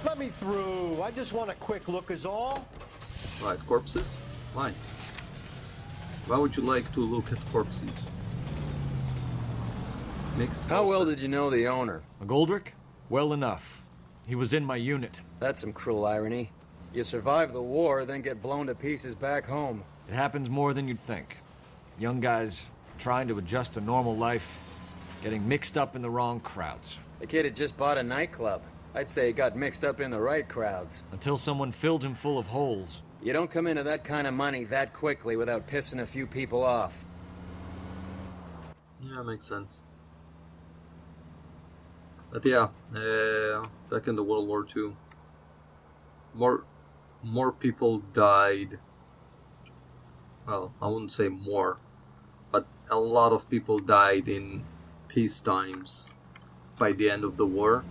Let me through. I just want a quick look is all. Right, corpses? Why? Why would you like to look at corpses? How well did you know the owner? McGoldrick? Well enough. He was in my unit. That's some cruel irony. You survive the war, then get blown to pieces back home. It happens more than you'd think. Young guys trying to adjust to normal life, getting mixed up in the wrong crowds. The kid had just bought a nightclub. I'd say he got mixed up in the right crowds. Until someone filled him full of holes. You don't come into that kind of money that quickly without pissing a few people off. Yeah, makes sense. But yeah, back in the World War II, more people died. Well, I wouldn't say more, but a lot of people died in peace times by the end of the war.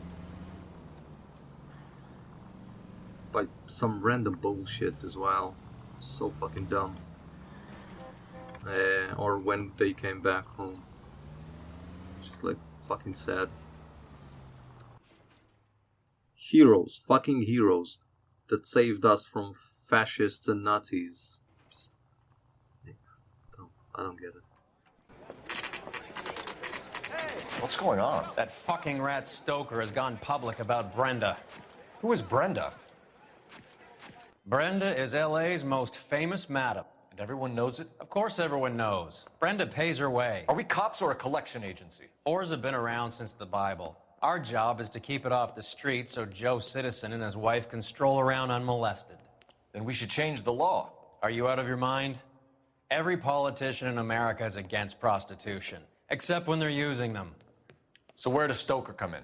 By some random bullshit as well. So fucking dumb. Or when they came back home. Just like fucking sad. Heroes, fucking heroes that saved us from fascists and Nazis. Just, I don't get it. What's going on? That fucking rat Stoker has gone public about Brenda. Who is Brenda? Brenda is LA's most famous madam. And everyone knows it? Of course everyone knows. Brenda pays her way. Are we cops or a collection agency? Whores have been around since the Bible. Our job is to keep it off the street so Joe Citizen and his wife can stroll around unmolested. Then we should change the law. Are you out of your mind? Every politician in America is against prostitution, except when they're using them. So where does Stoker come in?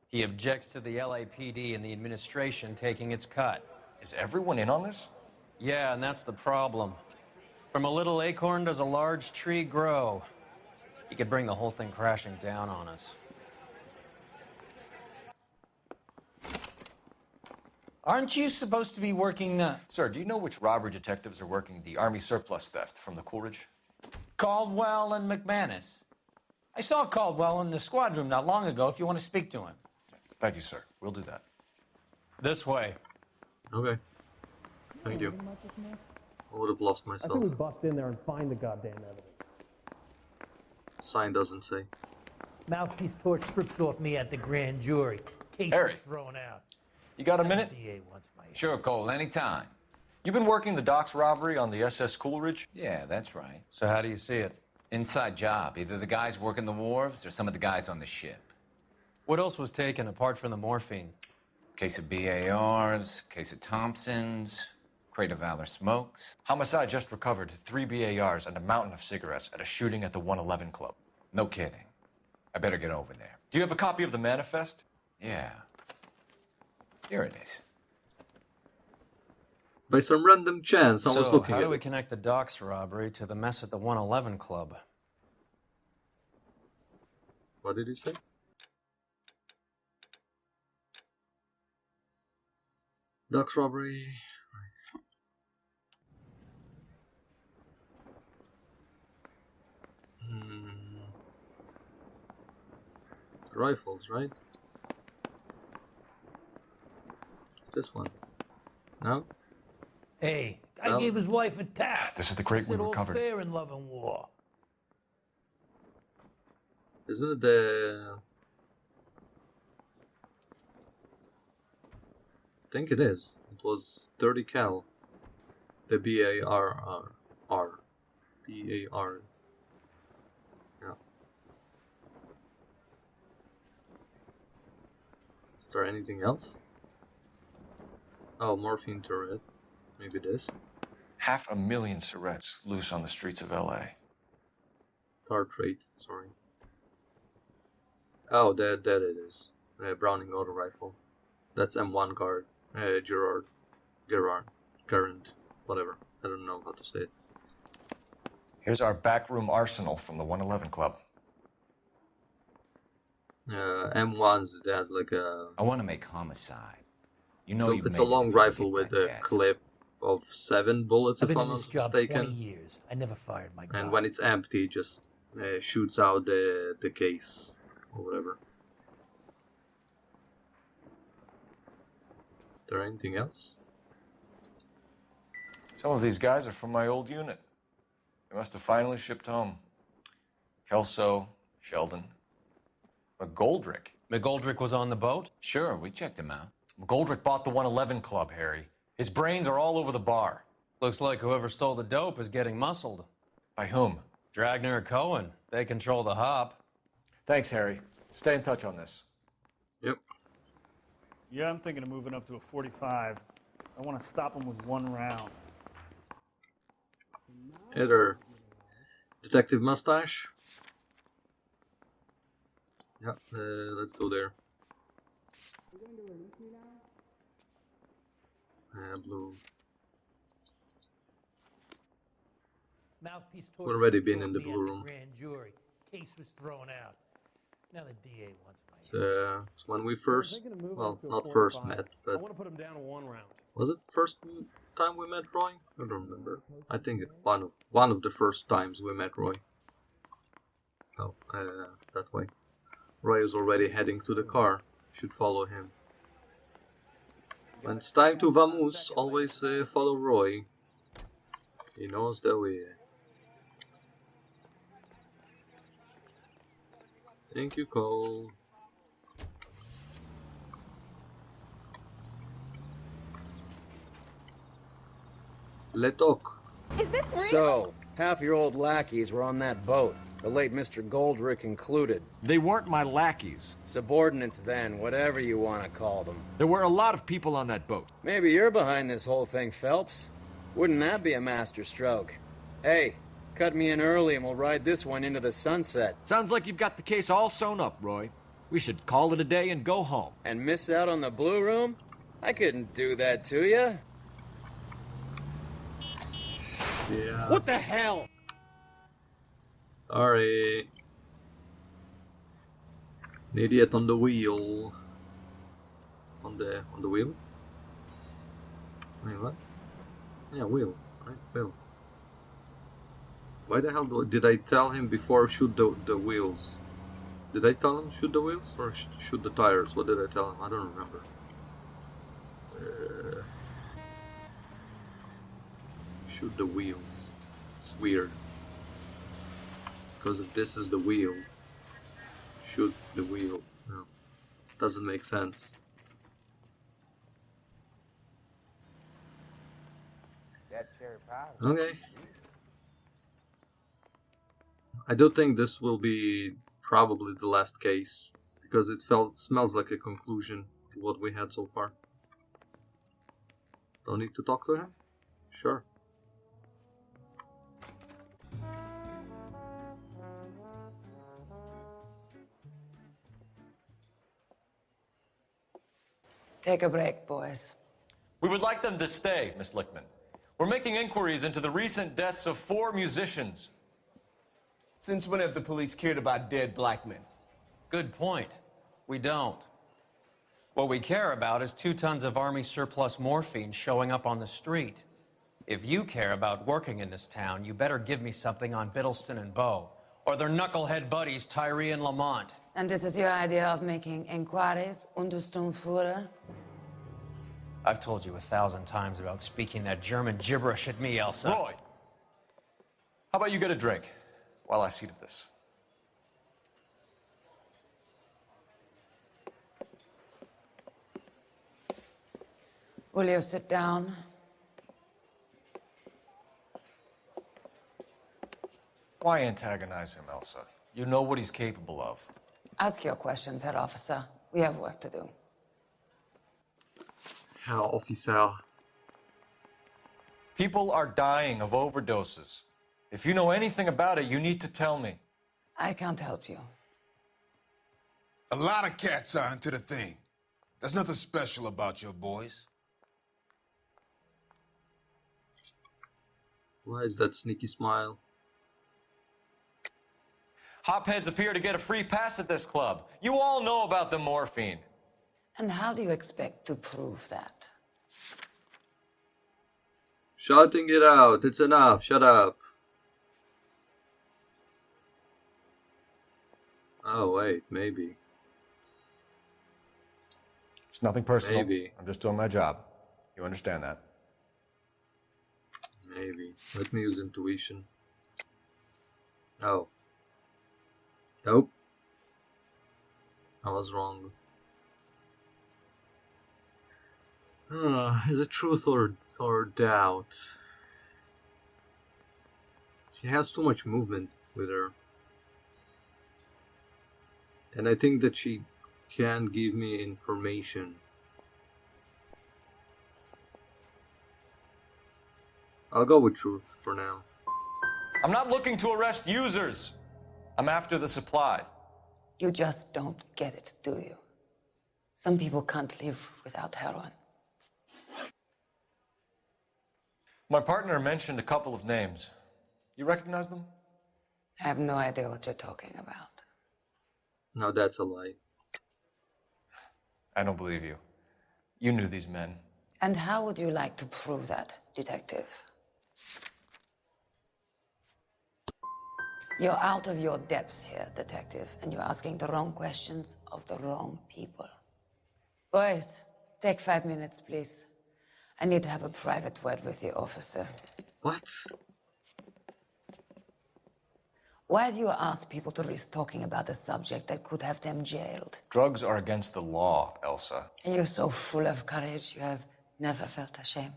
He objects to the LAPD and the administration taking its cut. Is everyone in on this? Yeah, and that's the problem. From a little acorn does a large tree grow. He could bring the whole thing crashing down on us. Aren't you supposed to be working the... Sir, do you know which robbery detectives are working the Army surplus theft from the Coolidge? Caldwell and McManus? I saw Caldwell in the squad room not long ago if you want to speak to him. Thank you, sir. We'll do that. This way. Okay. Thank you. I would have lost I myself. think we bust in there and find the goddamn evidence. Sign doesn't say. Mouthpiece tore strips off me at the grand jury. Case Harry. was thrown out. You got a minute? DA wants my Sure, Cole, anytime. You've been working the docks robbery on the SS Coolidge? Yeah, that's right. So how do you see it? Inside job. Either the guys working the wharves or some of the guys on the ship. What else was taken apart from the morphine? Case of BARs, case of Thompsons, crate of Valor smokes. Homicide just recovered 3 BARs and a mountain of cigarettes at a shooting at the 111 Club. No kidding. I better get over there. Do you have a copy of the manifest? Yeah. Here it is. By some random chance, I was So, looking how at do we it. connect the docks robbery to the mess at the 111 Club? What did he say? Docks robbery. Rifles, right? It's this one. No? Hey, guy Well- gave his wife a tap. This is the crate we Said all's recovered. fair in love and war. Isn't it the... I think it is. It was 30 cal. The BARR. BAR. Yeah. Is there anything else? Oh, morphine turret. Maybe this. 500,000 cigarettes loose on the streets of LA. Tartrate, sorry. Oh, that it is. Browning auto rifle. That's M1 guard. Gerard, whatever. I don't know how to say it. Here's our backroom arsenal from the 111 Club. M1s, it has like a... I want to make homicide. You know So you've it's made a it long if you rifle get with that a gas. clip of 7 bullets, I've if been I'm in this not job 20 mistaken. years. I never fired my gun. And when it's empty, just shoots out the case or whatever. there anything else? Some of these guys are from my old unit. They must have finally shipped home. Kelso, Sheldon, McGoldrick. McGoldrick was on the boat? Sure, we checked him out. McGoldrick bought the 111 Club, Harry. His brains are all over the bar. Looks like whoever stole the dope is getting muscled. By whom? Dragner or Cohen. They control the hop. Thanks, Harry. Stay in touch on this. Yep. Yeah, I'm thinking of moving up to a 45. I want to stop him with one round. Hey there, Detective Mustache. Yeah, let's go there. Blue. Mouthpiece We've already torture been in the me blue at room. Grand jury. Case was thrown out. Now the DA wants my It's when we first, well, not first met, I but want to put him down in 1 round. was it first time we met Roy? I don't remember. I think it's one of the first times we met Roy. Oh, that way. Roy is already heading to the car. Should follow him. When it's time to vamoose, always follow Roy. He knows the way. Thank you, Cole. Let's talk. So, half your old lackeys were on that boat, the late Mr. Goldrick included. They weren't my lackeys. Subordinates then, whatever you want to call them. There were a lot of people on that boat. Maybe you're behind this whole thing, Phelps. Wouldn't that be a master stroke? Hey, cut me in early and we'll ride this one into the sunset. Sounds like you've got the case all sewn up, Roy. We should call it a day and go home. And miss out on the blue room? I couldn't do that to you. Yeah. What the hell? Sorry. An idiot on the wheel. On the wheel? Wait, what? Yeah, wheel. Right, wheel. Why the hell did I tell him before shoot the wheels? Did I tell him shoot the wheels or shoot the tires? What did I tell him? I don't remember. Shoot the wheels. It's weird. Because if this is the wheel, shoot the wheel. No, doesn't make sense. Okay. I do think this will be probably the last case because it smells like a conclusion to what we had so far. Don't need to talk to him? Sure. Take a break, boys. We would like them to stay, Miss Lickman. We're making inquiries into the recent deaths of 4 musicians. Since when have the police cared about dead black men? Good point. We don't. What we care about is 2 tons of Army surplus morphine showing up on the street. If you care about working in this town, you better give me something on Biddleston and Bow, or their knucklehead buddies Tyree and Lamont. And this is your idea of making inquiries, Untersturmführer? I've told you 1,000 times about speaking that German gibberish at me, Elsa. Roy, how about you get a drink while I see to this? Will you sit down? Why antagonize him, Elsa? You know what he's capable of. Ask your questions, head officer. We have work to do. Herr Officer. People are dying of overdoses. If you know anything about it, you need to tell me. I can't help you. A lot of cats are into the thing. There's nothing special about your boys. Why is that sneaky smile? Hopheads appear to get a free pass at this club. You all know about the morphine. And how do you expect to prove that? Shouting it out. It's enough. Shut up. Oh, wait. Maybe. It's nothing personal. Maybe. I'm just doing my job. You understand that? Maybe. Let me use intuition. Oh. Nope. I was wrong. Is it truth or doubt? She has too much movement with her. And I think that she can give me information. I'll go with truth for now. I'm not looking to arrest users. I'm after the supply. You just don't get it, do you? Some people can't live without heroin. My partner mentioned a couple of names. You recognize them? I have no idea what you're talking about. No, that's a lie. I don't believe you. You knew these men. And how would you like to prove that, detective? You're out of your depths here, detective, and you're asking the wrong questions of the wrong people. Boys, take 5 minutes, please. I need to have a private word with the officer. What? Why do you ask people to risk talking about a subject that could have them jailed? Drugs are against the law, Elsa. And you're so full of courage, you have never felt ashamed.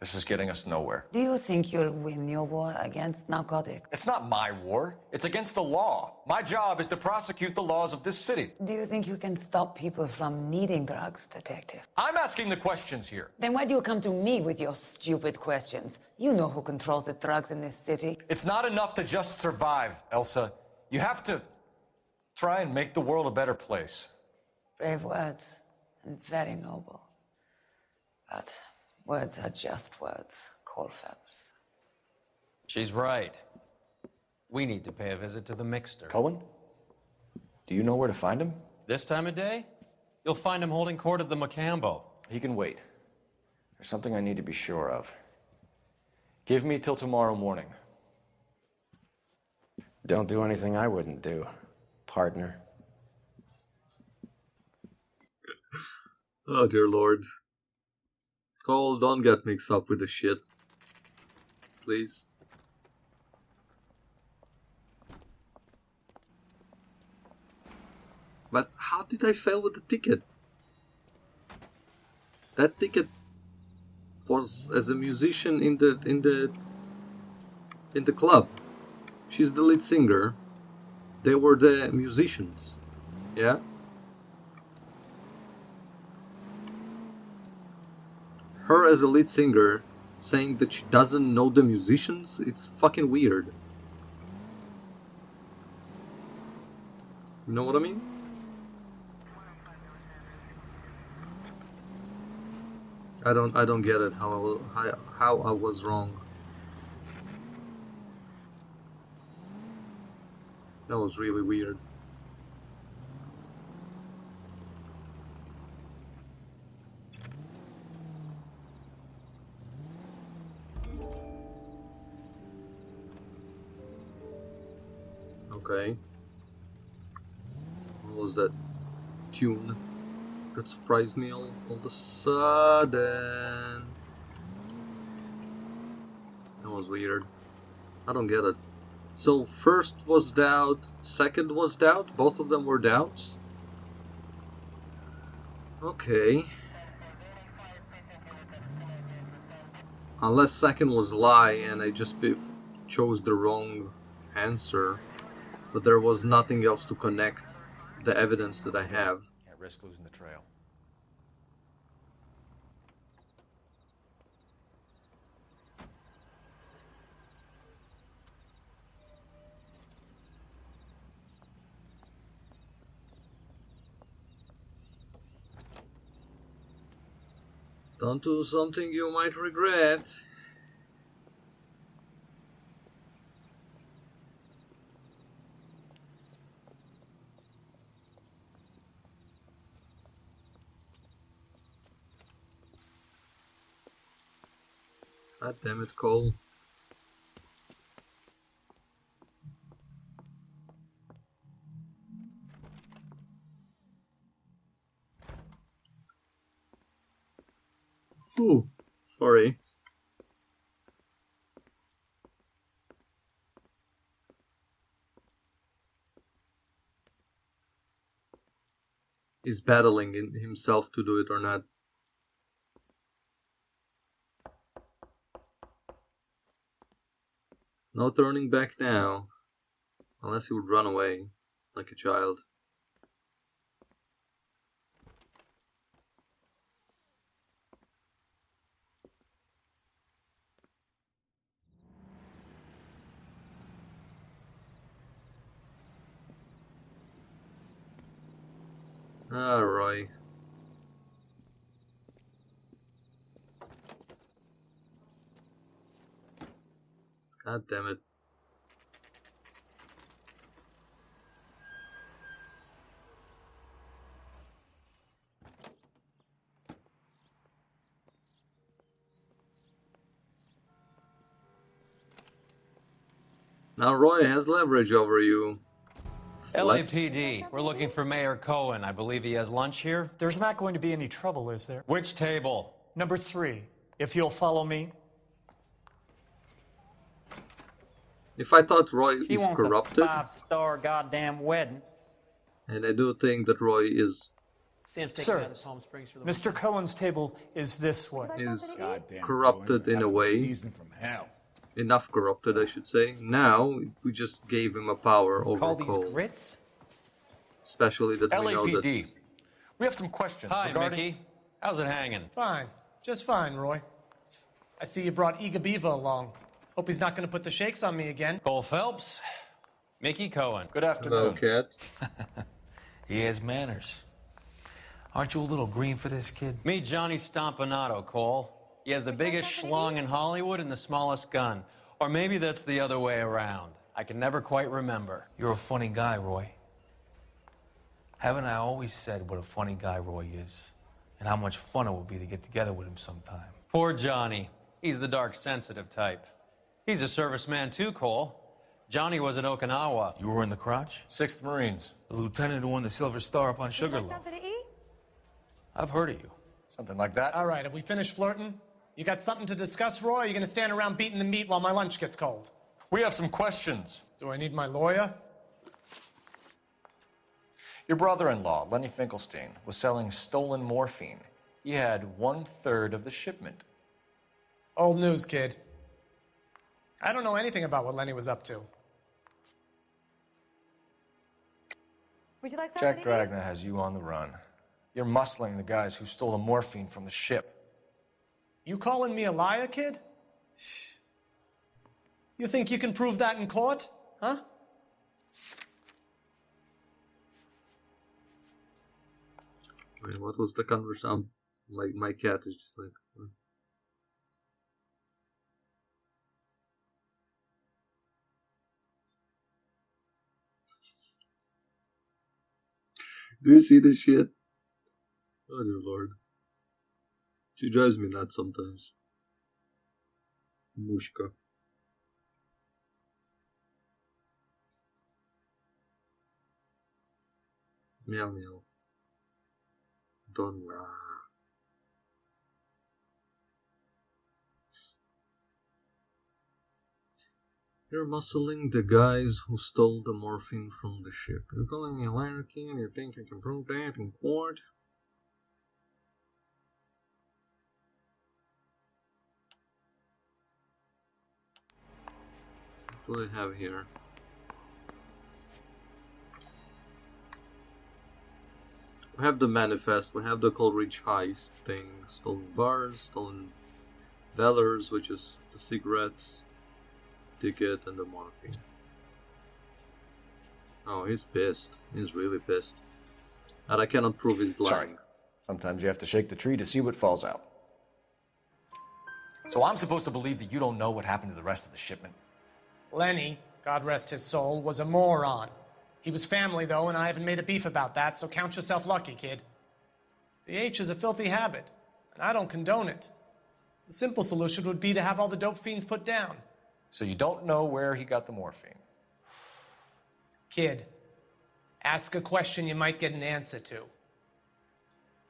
This is getting us nowhere. Do you think you'll win your war against narcotics? It's not my war. It's against the law. My job is to prosecute the laws of this city. Do you think you can stop people from needing drugs, detective? I'm asking the questions here. Then why do you come to me with your stupid questions? You know who controls the drugs in this city. It's not enough to just survive, Elsa. You have to try and make the world a better place. Brave words, and very noble. But words are just words, Cole Phelps. She's right. We need to pay a visit to the Mixter. Cohen? Do you know where to find him? This time of day? You'll find him holding court at the Macambo. He can wait. There's something I need to be sure of. Give me till tomorrow morning. Don't do anything I wouldn't do, partner. Oh dear lord. Cole, don't get mixed up with the shit. Please. But how did I fail with the ticket? That ticket was as a musician in the club. She's the lead singer. They were the musicians. Yeah? Her as a lead singer saying that she doesn't know the musicians, it's fucking weird. You know what I mean? I don't get it how I was wrong. That was really weird. Okay. What was that tune that surprised me all of a sudden? That was weird. I don't get it. So first was doubt, second was doubt, both of them were doubts? Okay. Unless second was lie and I just chose the wrong answer, but there was nothing else to connect the evidence that I have. Can't risk losing the trail. Don't do something you might regret. God damn it, Cole. Ooh, sorry. He's battling in himself to do it or not. No turning back now. Unless he would run away like a child. Roy. God damn it. Now Roy has leverage over you. LAPD, we're looking for Mayor Cohen. I believe he has lunch here. There's not going to be any trouble, is there? Which table? Number 3, if you'll follow me. If I thought Roy He is wants corrupted, a 5-star goddamn wedding. and I do think that Roy is Sir, Mr. Cohen's table is this way. corrupted in a way. Enough corrupted, I should say. Now we just gave him a power over Call these Cole. grits? Especially that we know that. LAPD. We have some questions Hi, regarding... Mickey. How's it hanging? Fine. Just fine, Roy. I see you brought Iga Beaver along. Hope he's not going to put the shakes on me again. Cole Phelps, Mickey Cohen. Good afternoon. Cat. He has manners. Aren't you a little green for this kid? Meet Johnny Stompanato, Cole. He has the biggest schlong in Hollywood and the smallest gun. Or maybe that's the other way around. I can never quite remember. You're a funny guy, Roy. Haven't I always said what a funny guy Roy is? And how much fun it would be to get together with him sometime. Poor Johnny. He's the dark, sensitive type. He's a serviceman too, Cole. Johnny was at Okinawa. You were in the crotch? 6th Marines. The lieutenant who won the Silver Star up on Sugarloaf. I've heard of you. Something like that. All right, have we finished flirting? You got something to discuss, Roy? Or are you going to stand around beating the meat while my lunch gets cold? We have some questions. Do I need my lawyer? Your brother-in-law, Lenny Finkelstein, was selling stolen morphine. He had 1/3 of the shipment. Old news, kid. I don't know anything about what Lenny was up to. Would you like Jack Dragna has you on the run. You're muscling the guys who stole the morphine from the ship. You calling me a liar, kid? You think you can prove that in court? Huh? Wait, what was the conversation? Like, my cat is just like... Do you see this shit? Oh dear lord. She drives me nuts sometimes. Mushka. Meow meow. Donna. You're muscling the guys who stole the morphine from the ship. You're calling me a liar, king, and you think you can prove that in court? What do I have here? We have the manifest, we have the Coleridge heist thing, stolen bars, stolen valors, which is the cigarettes, ticket, and the morphine. Oh, he's pissed. He's really pissed. And I cannot prove he's lying. Sorry. Sometimes you have to shake the tree to see what falls out. So I'm supposed to believe that you don't know what happened to the rest of the shipment? Lenny, God rest his soul, was a moron. He was family, though, and I haven't made a beef about that, so count yourself lucky, kid. The H is a filthy habit, and I don't condone it. The simple solution would be to have all the dope fiends put down. So you don't know where he got the morphine? Kid, ask a question you might get an answer to.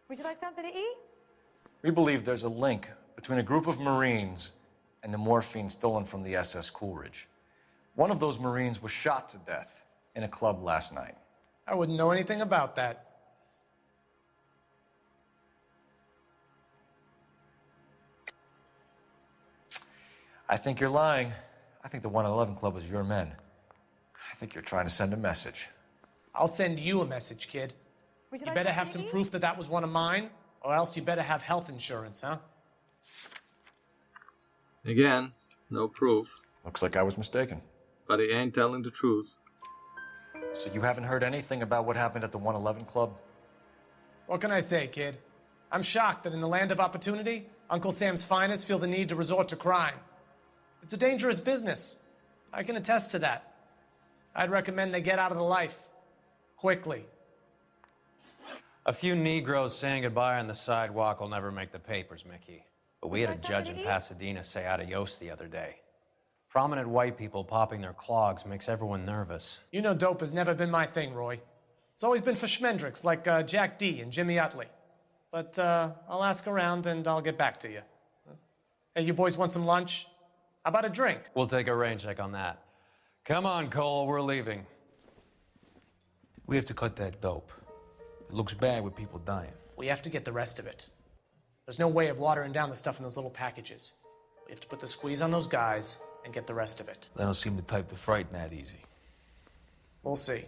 Would you like something to eat? We believe there's a link between a group of Marines and the morphine stolen from the SS Coolidge. One of those Marines was shot to death in a club last night. I wouldn't know anything about that. I think you're lying. I think the 111 Club was your men. I think you're trying to send a message. I'll send you a message, kid. Would You like better some have some tea? proof that that was one of mine, or else you better have health insurance, huh? Again, no proof. Looks like I was mistaken. But he ain't telling the truth. So you haven't heard anything about what happened at the 111 Club? What can I say, kid? I'm shocked that in the land of opportunity, Uncle Sam's finest feel the need to resort to crime. It's a dangerous business. I can attest to that. I'd recommend they get out of the life. Quickly. A few Negroes saying goodbye on the sidewalk will never make the papers, Mickey. But we had a judge in Pasadena say adios the other day. Prominent white people popping their clogs makes everyone nervous. You know dope has never been my thing, Roy. It's always been for schmendricks like Jack D. and Jimmy Utley. But I'll ask around and I'll get back to you. Hey, you boys want some lunch? How about a drink? We'll take a rain check on that. Come on, Cole, we're leaving. We have to cut that dope. It looks bad with people dying. We have to get the rest of it. There's no way of watering down the stuff in those little packages. We have to put the squeeze on those guys and get the rest of it. They don't seem the type to frighten that easy. We'll see.